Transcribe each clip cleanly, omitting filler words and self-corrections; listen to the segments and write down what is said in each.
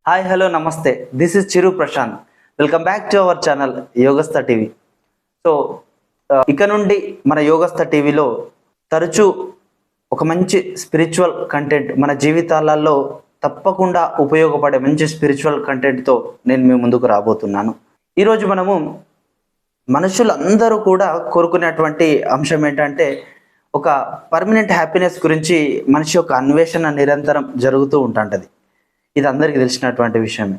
Hi hello నమస్తే. This is Chiru Prashanth. Welcome back to our channel Yogastha TV. So ఇక నుండి మన యోగస్థ టీవీలో తరచూ ఒక మంచి స్పిరిచువల్ కంటెంట్ మన జీవితాలలో తప్పకుండా ఉపయోగపడే మంచి స్పిరిచువల్ కంటెంట్తో నేను మీ ముందుకు రాబోతున్నాను. ఈరోజు మనము మనుషులందరూ కూడా కోరుకునేటువంటి అంశం ఏంటంటే ఒక పర్మనెంట్ హ్యాపీనెస్ గురించి మనిషి యొక్క అన్వేషణ నిరంతరం జరుగుతూ ఉంటుంటుంది. ఇది అందరికీ తెలిసినటువంటి విషయమే.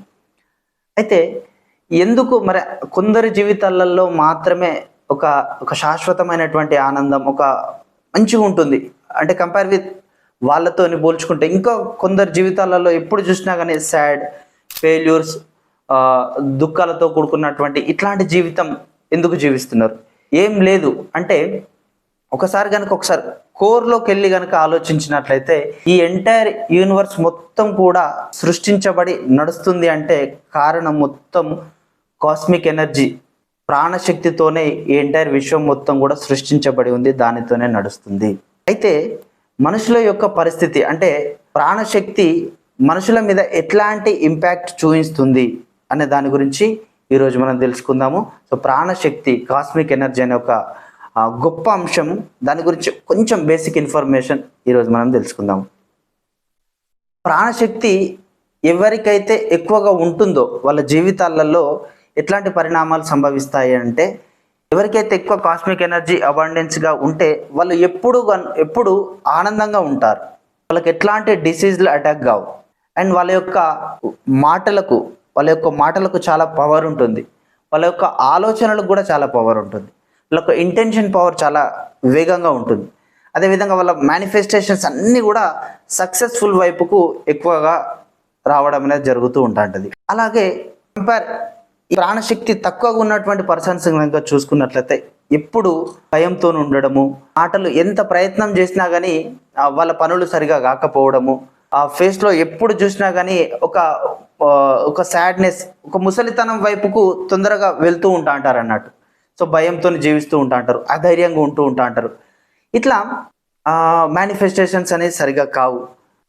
అయితే ఎందుకు మరి కొందరి జీవితాలలో మాత్రమే ఒక ఒక శాశ్వతమైనటువంటి ఆనందం ఒక మంచిగా ఉంటుంది అంటే కంపేర్ విత్ వాళ్ళతోని పోల్చుకుంటే ఇంకా కొందరి జీవితాలలో ఎప్పుడు చూసినా కానీ సాడ్ ఫెయిల్యూర్స్ దుఃఖాలతో కూడుకున్నటువంటి ఇట్లాంటి జీవితం ఎందుకు జీవిస్తున్నారు? ఏం లేదు అంటే ఒకసారి కోర్లోకి వెళ్ళి కనుక ఆలోచించినట్లయితే ఈ ఎంటైర్ యూనివర్స్ మొత్తం కూడా సృష్టించబడి నడుస్తుంది అంటే కారణం మొత్తం కాస్మిక్ ఎనర్జీ ప్రాణశక్తితోనే ఈ ఎంటైర్ విశ్వం మొత్తం కూడా సృష్టించబడి ఉంది, దానితోనే నడుస్తుంది. అయితే మనుషుల యొక్క పరిస్థితి అంటే ప్రాణశక్తి మనుషుల మీద ఎట్లాంటి ఇంపాక్ట్ చూపిస్తుంది అనే దాని గురించి ఈరోజు మనం తెలుసుకుందాము. సో ప్రాణశక్తి కాస్మిక్ ఎనర్జీ అనే ఒక గొప్ప అంశం, దాని గురించి కొంచెం బేసిక్ ఇన్ఫర్మేషన్ ఈరోజు మనం తెలుసుకుందాం. ప్రాణశక్తి ఎవరికైతే ఎక్కువగా ఉంటుందో వాళ్ళ జీవితాలలో ఎట్లాంటి పరిణామాలు సంభవిస్తాయి అంటే ఎవరికైతే ఎక్కువ కాస్మిక్ ఎనర్జీ అబాండెన్స్గా ఉంటే వాళ్ళు ఎప్పుడు ఆనందంగా ఉంటారు, వాళ్ళకి ఎట్లాంటి డిసీజ్లు అటాక్ కావు. అండ్ వాళ్ళ యొక్క మాటలకు చాలా పవర్ ఉంటుంది, వాళ్ళ యొక్క ఆలోచనలకు కూడా చాలా పవర్ ఉంటుంది, వాళ్ళ యొక్క ఇంటెన్షన్ పవర్ చాలా వేగంగా ఉంటుంది. అదేవిధంగా వాళ్ళ మేనిఫెస్టేషన్స్ అన్నీ కూడా సక్సెస్ఫుల్ వైపుకు ఎక్కువగా రావడం అనేది జరుగుతూ ఉంటుంది. అలాగే ఈ ప్రాణశక్తి తక్కువగా ఉన్నటువంటి పర్సన్స్ కనుక చూసుకున్నట్లయితే ఎప్పుడు భయంతో ఉండడము, మాటలు ఎంత ప్రయత్నం చేసినా కానీ వాళ్ళ పనులు సరిగా కాకపోవడము, ఆ ఫేస్లో ఎప్పుడు చూసినా కానీ ఒక సాడ్నెస్, ఒక ముసలితనం వైపుకు తొందరగా వెళ్తూ ఉంటారు అన్నట్టు. సో భయంతో జీవిస్తూ ఉంటారు, అధైర్యంగా ఉంటూ ఉంటారు. ఇట్లా మేనిఫెస్టేషన్స్ అనేది సరిగా కావు.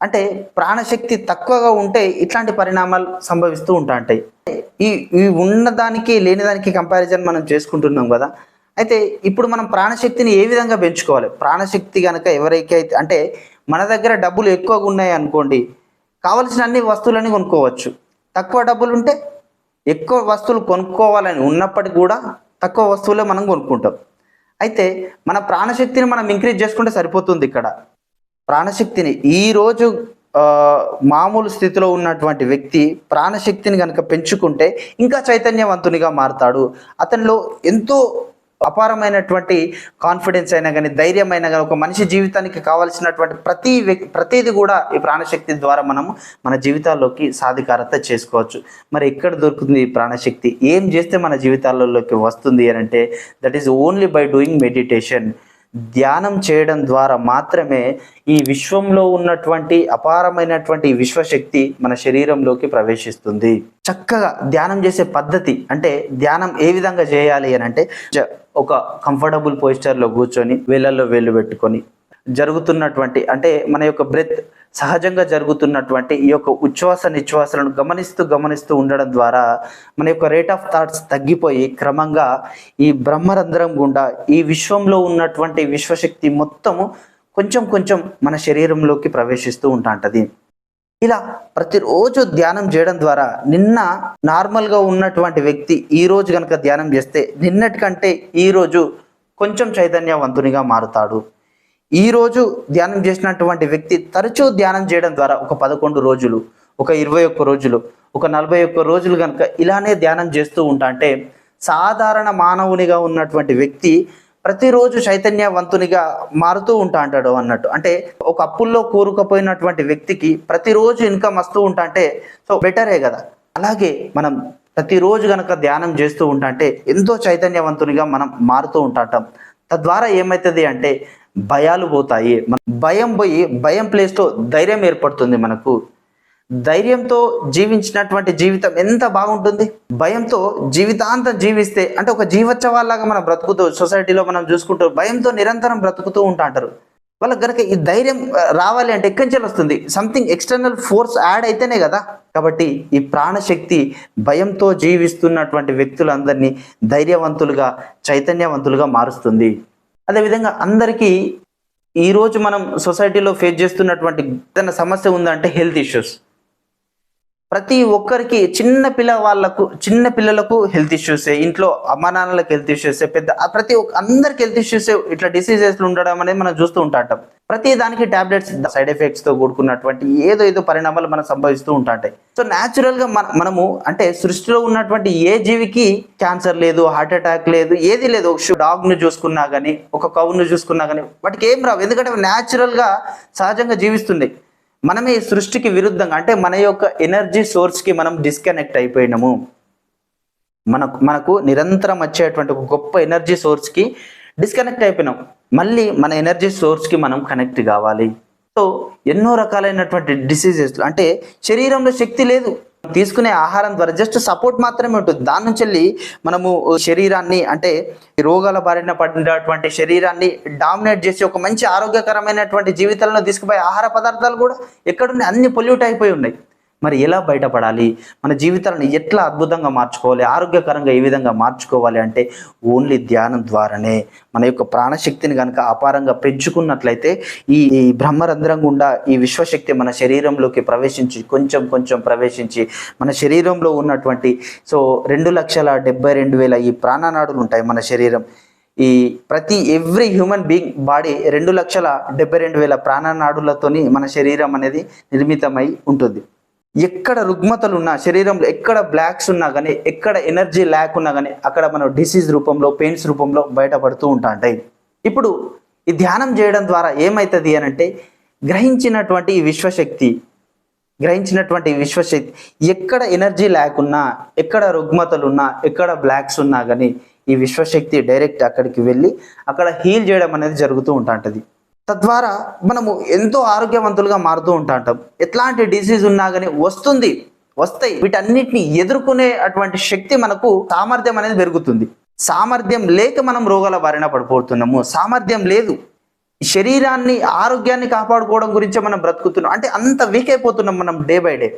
అంటే ప్రాణశక్తి తక్కువగా ఉంటే ఇట్లాంటి పరిణామాలు సంభవిస్తూ ఉంటాయి. ఈ ఉన్నదానికి లేనిదానికి కంపారిజన్ మనం చేసుకుంటున్నాం కదా. అయితే ఇప్పుడు మనం ప్రాణశక్తిని ఏ విధంగా పెంచుకోవాలి? ప్రాణశక్తి కనుక ఎవరికైతే అంటే మన దగ్గర డబ్బులు ఎక్కువగా ఉన్నాయి అనుకోండి, కావలసిన అన్ని వస్తువులని కొనుక్కోవచ్చు. తక్కువ డబ్బులు ఉంటే ఎక్కువ వస్తువులు కొనుక్కోవాలని ఉన్నప్పటికీ కూడా తక్కువ వస్తువులే మనం కొనుక్కుంటాం. అయితే మన ప్రాణశక్తిని మనం ఇంక్రీజ్ చేసుకుంటే సరిపోతుంది. ఇక్కడ ప్రాణశక్తిని ఈరోజు మామూలు స్థితిలో ఉన్నటువంటి వ్యక్తి ప్రాణశక్తిని కనుక పెంచుకుంటే ఇంకా చైతన్యవంతునిగా మారతాడు. అతనిలో ఎంతో అపారమైనటువంటి కాన్ఫిడెన్స్ అయినా కానీ, ధైర్యం అయినా కానీ, ఒక మనిషి జీవితానికి కావాల్సినటువంటి ప్రతిదీ కూడా ఈ ప్రాణశక్తి ద్వారా మనము మన జీవితాల్లోకి సాధికారత చేసుకోవచ్చు. మరి ఎక్కడ దొరుకుతుంది ఈ ప్రాణశక్తి? ఏం చేస్తే మన జీవితాలలోకి వస్తుంది అని అంటే that is only by doing meditation. ధ్యానం చేయడం ద్వారా మాత్రమే ఈ విశ్వంలో ఉన్నటువంటి అపారమైనటువంటి విశ్వశక్తి మన శరీరంలోకి ప్రవేశిస్తుంది. చక్కగా ధ్యానం చేసే పద్ధతి అంటే ధ్యానం ఏ విధంగా చేయాలి అని అంటే ఒక కంఫర్టబుల్ పోస్చర్లో కూర్చొని వేళ్ళల్లో వేళ్ళు పెట్టుకొని జరుగుతున్నటువంటి అంటే మన యొక్క బ్రెత్ సహజంగా జరుగుతున్నటువంటి ఈ యొక్క ఉచ్ఛ్వాస నిశ్వాసలను గమనిస్తూ ఉండడం ద్వారా మన యొక్క రేట్ ఆఫ్ థాట్స్ తగ్గిపోయి క్రమంగా ఈ బ్రహ్మరంధ్రం గుండా ఈ విశ్వంలో ఉన్నటువంటి విశ్వశక్తి మొత్తము కొంచెం మన శరీరంలోకి ప్రవేశిస్తూ ఉంటుంది. ఇలా ప్రతిరోజు ధ్యానం చేయడం ద్వారా నిన్న నార్మల్గా ఉన్నటువంటి వ్యక్తి ఈరోజు కనుక ధ్యానం చేస్తే నిన్నటికంటే ఈరోజు కొంచెం చైతన్యవంతునిగా మారుతాడు. ఈరోజు ధ్యానం చేసినటువంటి వ్యక్తి తరచూ ధ్యానం చేయడం ద్వారా ఒక 11 రోజులు, ఒక 21 రోజులు, ఒక 41 రోజులు కనుక ఇలానే ధ్యానం చేస్తూ అంటే సాధారణ మానవునిగా ఉన్నటువంటి వ్యక్తి ప్రతిరోజు చైతన్యవంతునిగా మారుతూ అంటాడు అన్నట్టు. అంటే ఒక అప్పుల్లో కూరుకుపోయినటువంటి వ్యక్తికి ప్రతిరోజు ఇన్కమ్ వస్తూ అంటే సో బెటరే కదా. అలాగే మనం ప్రతిరోజు కనుక ధ్యానం చేస్తూ అంటే ఎంతో చైతన్యవంతునిగా మనం మారుతూ ఉంటాం. తద్వారా ఏమవుతుంది అంటే భయాలు పోతాయి. భయం పోయి భయం ప్లేస్లో ధైర్యం ఏర్పడుతుంది. మనకు ధైర్యంతో జీవించినటువంటి జీవితం ఎంత బాగుంటుంది. భయంతో జీవితాంతం జీవిస్తే అంటే ఒక జీవోత్సవాలాగా మనం బ్రతుకుతూ సొసైటీలో మనం చూసుకుంటూ భయంతో నిరంతరం బ్రతుకుతూ ఉంటారు. వాళ్ళకి గనక ఈ ధైర్యం రావాలి అంటే ఎక్కడి నుంచి వస్తుంది? సంథింగ్ ఎక్స్టర్నల్ ఫోర్స్ యాడ్ అయితేనే కదా. కాబట్టి ఈ ప్రాణశక్తి భయంతో జీవిస్తున్నటువంటి వ్యక్తులందరినీ ధైర్యవంతులుగా, చైతన్యవంతులుగా మారుస్తుంది. అదేవిధంగా అందరికీ ఈరోజు మనం సొసైటీలో ఫేస్ చేస్తున్నటువంటి ఏదైనా సమస్య ఉందంటే హెల్త్ ఇష్యూస్. ప్రతి ఒక్కరికి చిన్న పిల్లలకు హెల్త్ ఇష్యూసే, ఇంట్లో అమ్మ నాన్నలకు హెల్త్ ఇష్యూసే, అందరికి హెల్త్ ఇష్యూసే, ఇట్లా డిసీజెస్ ఉండడం అనేది మనం చూస్తూ ఉంటాం. ప్రతి దానికి టాబ్లెట్స్, సైడ్ ఎఫెక్ట్స్ తో కూడుకున్నటువంటి ఏదో పరిణామాలు మనం సంభవిస్తూ ఉంటాయి. సో న్యాచురల్ గా మనము అంటే సృష్టిలో ఉన్నటువంటి ఏ జీవికి క్యాన్సర్ లేదు, హార్ట్ అటాక్ లేదు, ఏది లేదు. ఒక డాగ్ ను చూసుకున్నా గానీ, ఒక కౌను చూసుకున్నా గానీ వాటికి ఏం రావు, ఎందుకంటే న్యాచురల్ గా సహజంగా జీవిస్తుంది. మనమే ఈ సృష్టికి విరుద్ధంగా అంటే మన యొక్క ఎనర్జీ సోర్స్ కి మనం డిస్కనెక్ట్ అయిపోయినాము. మనకు నిరంతరం వచ్చేటువంటి ఒక గొప్ప ఎనర్జీ సోర్స్ కి డిస్కనెక్ట్ అయిపోయినాం. మళ్ళీ మన ఎనర్జీ సోర్స్ కి మనం కనెక్ట్ కావాలి. సో ఎన్నో రకాలైనటువంటి డిసీజెస్ అంటే శరీరంలో శక్తి లేదు, తీసుకునే ఆహారం ద్వారా జస్ట్ సపోర్ట్ మాత్రమే ఉంటుంది. దాని నుంచి వెళ్ళి మనము శరీరాన్ని అంటే రోగాల బారిన పడినటువంటి శరీరాన్ని డామినేట్ చేసి ఒక మంచి ఆరోగ్యకరమైనటువంటి జీవితాలను తీసుకుపోయే ఆహార పదార్థాలు కూడా ఎక్కడున్నాయి, అన్ని పొల్యూట్ అయిపోయి ఉన్నాయి. మరి ఎలా బయటపడాలి, మన జీవితాలను ఎట్లా అద్భుతంగా మార్చుకోవాలి, ఆరోగ్యకరంగా ఏ విధంగా మార్చుకోవాలి అంటే ఓన్లీ ధ్యానం ద్వారానే. మన యొక్క ప్రాణశక్తిని కనుక అపారంగా పెంచుకున్నట్లయితే ఈ బ్రహ్మరంధ్రం గుండా ఈ విశ్వశక్తి మన శరీరంలోకి కొంచెం ప్రవేశించి మన శరీరంలో ఉన్నటువంటి 2,72,000 ఈ ప్రాణనాడులు ఉంటాయి మన శరీరం. ఈ ఎవ్రీ హ్యూమన్ బీయింగ్ బాడీ 2,72,000 ప్రాణనాడులతోని మన శరీరం అనేది నిర్మితమై ఉంటుంది. ఎక్కడ రుగ్మతలు ఉన్నా శరీరంలో, ఎక్కడ బ్లాక్స్ ఉన్నా కానీ, ఎక్కడ ఎనర్జీ ల్యాక్ ఉన్నా కానీ అక్కడ మనం డిసీజ్ రూపంలో, పెయిన్స్ రూపంలో బయటపడుతూ ఉంటాయి. ఇప్పుడు ఈ ధ్యానం చేయడం ద్వారా ఏమవుతుంది అని అంటే గ్రహించినటువంటి ఈ విశ్వశక్తి ఎక్కడ ఎనర్జీ ల్యాక్ ఉన్నా, ఎక్కడ రుగ్మతలు ఉన్నా, ఎక్కడ బ్లాక్స్ ఉన్నా కానీ ఈ విశ్వశక్తి డైరెక్ట్ అక్కడికి వెళ్ళి అక్కడ హీల్ చేయడం అనేది జరుగుతూ ఉంటుంది. తద్వారా మనము ఎంతో ఆరోగ్యవంతులుగా మారుతూ ఉంటాం. ఎట్లాంటి డిసీజ్ ఉన్నా కానీ వస్తాయి. వీటన్నిటిని ఎదుర్కొనే అటువంటి శక్తి మనకు, సామర్థ్యం అనేది పెరుగుతుంది. సామర్థ్యం లేక మనం రోగాల బారిన పడిపోతున్నాము. సామర్థ్యం లేదు, శరీరాన్ని, ఆరోగ్యాన్ని కాపాడుకోవడం గురించే మనం బ్రతుకుతున్నాం. అంటే అంత వీక్ అయిపోతున్నాం మనం డే బై డే.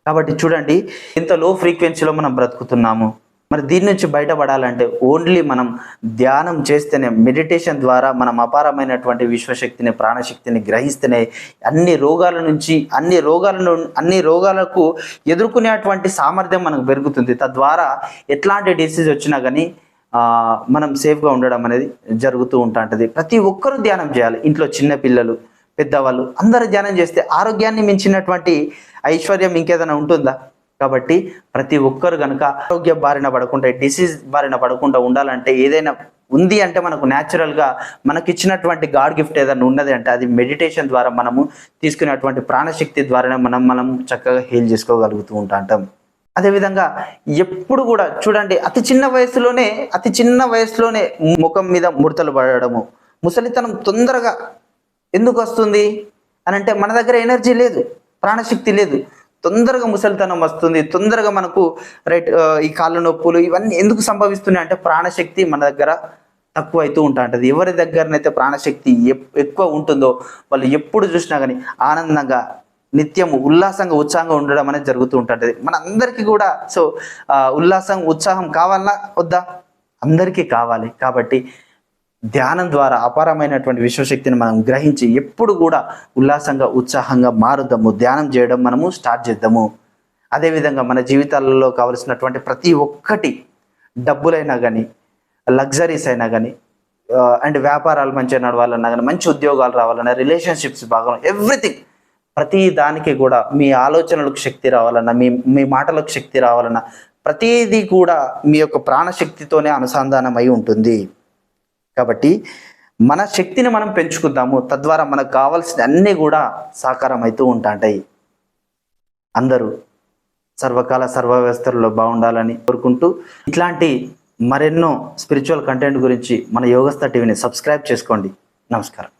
కాబట్టి చూడండి ఎంత లో ఫ్రీక్వెన్సీలో మనం బ్రతుకుతున్నాము. మరి దీని నుంచి బయటపడాలంటే ఓన్లీ మనం ధ్యానం చేస్తేనే, మెడిటేషన్ ద్వారా మనం అపారమైనటువంటి విశ్వశక్తిని, ప్రాణశక్తిని గ్రహిస్తేనే అన్ని రోగాలకు ఎదుర్కొనేటువంటి సామర్థ్యం మనకు పెరుగుతుంది. తద్వారా ఎట్లాంటి డిసీజ్ వచ్చినా కానీ మనం సేఫ్గా ఉండడం అనేది జరుగుతూ ఉంటుంది. ప్రతి ఒక్కరూ ధ్యానం చేయాలి. ఇంట్లో చిన్న పిల్లలు, పెద్దవాళ్ళు అందరూ ధ్యానం చేస్తే ఆరోగ్యాన్ని మించినటువంటి ఐశ్వర్యం ఇంకేదైనా ఉంటుందా? కాబట్టి ప్రతి ఒక్కరు కనుక ఆరోగ్య బారిన పడకుండా, డిసీజ్ బారిన పడకుండా ఉండాలంటే, ఏదైనా ఉంది అంటే మనకు న్యాచురల్గా మనకి ఇచ్చినటువంటి గాడ్ గిఫ్ట్ ఏదైనా ఉన్నది అంటే అది మెడిటేషన్ ద్వారా మనము తీసుకునేటువంటి ప్రాణశక్తి ద్వారానే మనం చక్కగా హీల్ చేసుకోగలుగుతూ ఉంటాం. అదేవిధంగా ఎప్పుడు కూడా చూడండి అతి చిన్న వయసులోనే ముఖం మీద ముడతలు పడడము, ముసలితనం తొందరగా ఎందుకు వస్తుంది అని అంటే మన దగ్గర ఎనర్జీ లేదు, ప్రాణశక్తి లేదు. తొందరగా ముసలితనం వస్తుంది, తొందరగా మనకు ఈ కాళ్ళ నొప్పులు ఇవన్నీ ఎందుకు సంభవిస్తున్నాయి అంటే ప్రాణశక్తి మన దగ్గర తక్కువ అవుతూ ఉంటుంది. ఎవరి దగ్గరనైతే ప్రాణశక్తి ఎక్కువ ఉంటుందో వాళ్ళు ఎప్పుడు చూసినా కానీ ఆనందంగా, నిత్యము ఉల్లాసంగా, ఉత్సాహంగా ఉండడం అనేది జరుగుతూ ఉంటుంది. మన అందరికీ కూడా ఉల్లాసం, ఉత్సాహం కావాలన్నా వద్దా? అందరికీ కావాలి. కాబట్టి ధ్యానం ద్వారా అపారమైనటువంటి విశ్వశక్తిని మనం గ్రహించి ఎప్పుడు కూడా ఉల్లాసంగా, ఉత్సాహంగా మారుదాము. ధ్యానం చేయడం మనము స్టార్ట్ చేద్దాము. అదేవిధంగా మన జీవితాలలో కావలసినటువంటి ప్రతి ఒక్కటి, డబ్బులైనా కానీ, లగ్జరీస్ అయినా కానీ, అండ్ వ్యాపారాలు మంచిగా నడవాలన్నా కానీ, మంచి ఉద్యోగాలు రావాలన్నా, రిలేషన్షిప్స్ బాగా, ఎవ్రీథింగ్, ప్రతి దానికి కూడా మీ ఆలోచనలకు శక్తి రావాలన్నా, మీ మాటలకు శక్తి రావాలన్నా ప్రతిదీ కూడా మీ యొక్క ప్రాణశక్తితోనే అనుసంధానం అయి ఉంటుంది. కాబట్టి మన శక్తిని మనం పెంచుకుందాము. తద్వారా మనకు కావాల్సిన అన్నీ కూడా సాకారం అవుతూ ఉంటాయి. అందరూ సర్వకాల సర్వవ్యవస్థల్లో బాగుండాలని కోరుకుంటూ, ఇట్లాంటి మరెన్నో స్పిరిచువల్ కంటెంట్ గురించి మన యోగస్థ టీవీని సబ్స్క్రైబ్ చేసుకోండి. నమస్కారం.